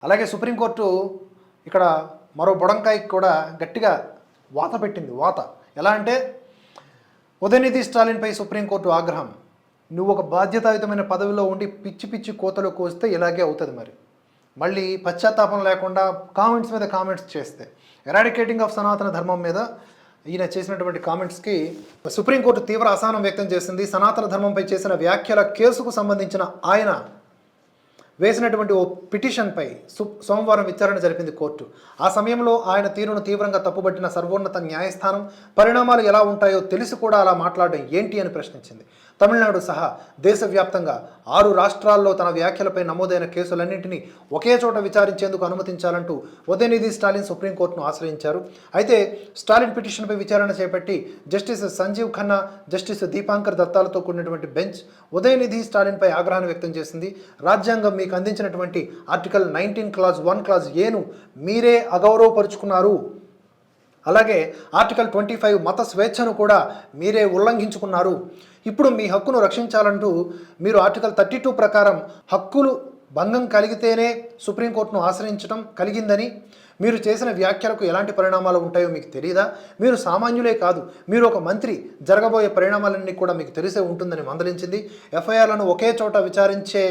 అలాగే సుప్రీంకోర్టు ఇక్కడ మరో బుడంకాయకి కూడా గట్టిగా వాత పెట్టింది. ఎలా అంటే ఉదయనిధి స్టాలిన్పై సుప్రీంకోర్టు ఆగ్రహం. నువ్వు ఒక బాధ్యతాయుతమైన పదవిలో ఉండి పిచ్చి పిచ్చి కోతలు కోస్తే ఇలాగే అవుతుంది. మళ్ళీ పశ్చాత్తాపం లేకుండా కామెంట్స్ మీద కామెంట్స్ చేస్తే ఎరాడికేటింగ్ ఆఫ్ సనాతన ధర్మం మీద ఈయన చేసినటువంటి కామెంట్స్కి సుప్రీంకోర్టు తీవ్ర అసహనం వ్యక్తం చేసింది. సనాతన ధర్మంపై చేసిన వ్యాఖ్యల కేసుకు సంబంధించిన ఆయన వేసినటువంటి ఓ పిటిషన్పై సోమవారం విచారణ జరిపింది కోర్టు. ఆ సమయంలో ఆయన తీరును తీవ్రంగా తప్పుబట్టిన సర్వోన్నత న్యాయస్థానం పరిణామాలు ఎలా ఉంటాయో తెలిసి కూడా అలా మాట్లాడడం ఏంటి అని ప్రశ్నించింది. తమిళనాడు సహా దేశవ్యాప్తంగా 6 రాష్ట్రాల్లో తన వ్యాఖ్యలపై నమోదైన కేసులన్నింటినీ ఒకే చోట విచారించేందుకు అనుమతించాలంటూ ఉదయనిధి స్టాలిన్ సుప్రీంకోర్టును ఆశ్రయించారు. అయితే స్టాలిన్ పిటిషన్పై విచారణ చేపట్టి జస్టిస్ సంజీవ్ ఖన్నా, జస్టిస్ దీపాంకర్ దత్తాలతో కూడినటువంటి బెంచ్ ఉదయనిధి స్టాలిన్పై ఆగ్రహాన్ని వ్యక్తం చేసింది. రాజ్యాంగం మీకు అందించినటువంటి ఆర్టికల్ 19 క్లాజ్ 1 క్లాజ్ ఏను మీరే అగౌరవపరుచుకున్నారు. అలాగే ఆర్టికల్ 25 మత స్వేచ్ఛను కూడా మీరే ఉల్లంఘించుకున్నారు. ఇప్పుడు మీ హక్కును రక్షించాలంటూ మీరు ఆర్టికల్ 32 ప్రకారం హక్కులు భంగం కలిగితేనే సుప్రీంకోర్టును ఆశ్రయించడం కలిగిందని, మీరు చేసిన వ్యాఖ్యలకు ఎలాంటి పరిణామాలు ఉంటాయో మీకు తెలియదా? మీరు సామాన్యులే కాదు, మీరు ఒక మంత్రి, జరగబోయే పరిణామాలన్నీ కూడా మీకు తెలిసే ఉంటుందని మందలించింది. ఎఫ్ఐఆర్లను ఒకే చోట విచారించే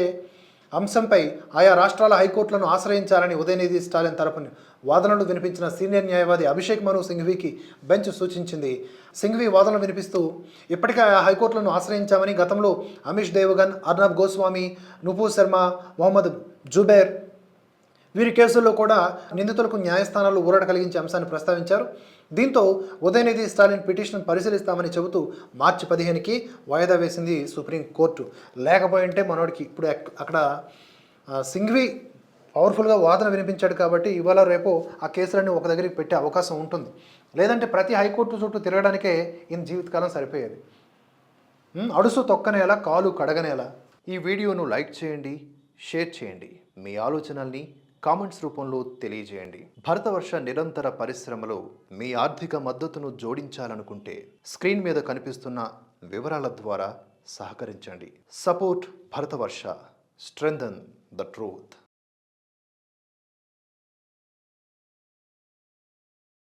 అంశంపై ఆయా రాష్ట్రాల హైకోర్టులను ఆశ్రయించాలని ఉదయనిధి స్టాలిన్ తరపున వాదనలు వినిపించిన సీనియర్ న్యాయవాది అభిషేక్ మను సింఘ్వీకి బెంచ్ సూచించింది. సింఘ్వీ వాదనలు వినిపిస్తూ ఇప్పటికే ఆయా హైకోర్టులను ఆశ్రయించామని, గతంలో అమిష్ దేవగన్, అర్నబ్ గోస్వామి, నుపూర్ శర్మ, మొహమ్మద్ జుబేర్ వీరి కేసుల్లో కూడా నిందితులకు న్యాయస్థానాలు ఊరట కలిగించే అంశాన్ని ప్రస్తావించారు. దీంతో ఉదయనిధి స్టాలిన్ పిటిషన్ పరిశీలిస్తామని చెబుతూ మార్చి 15కి వాయిదా వేసింది సుప్రీంకోర్టు. లేకపోయింటే మనోడికి ఇప్పుడు అక్కడ సింఘ్వి పవర్ఫుల్గా వాదన వినిపించాడు కాబట్టి ఇవాళ రేపు ఆ కేసులన్నీ ఒక దగ్గరికి పెట్టే అవకాశం ఉంటుంది. లేదంటే ప్రతి హైకోర్టు చుట్టూ తిరగడానికే ఈయన జీవితకాలం సరిపోయేది. అడుసు తొక్కనేలా, కాలు కడగనేలా. ఈ వీడియోను లైక్ చేయండి, షేర్ చేయండి. మీ ఆలోచనల్ని కామెంట్స్ రూపంలో తెలియజేయండి. భరతవర్ష నిరంతర పరిశ్రమలో మీ ఆర్థిక మద్దతును జోడించాలనుకుంటే స్క్రీన్ మీద కనిపిస్తున్న వివరాల ద్వారా సహకరించండి. Support Bharatavarsha, strengthen the truth.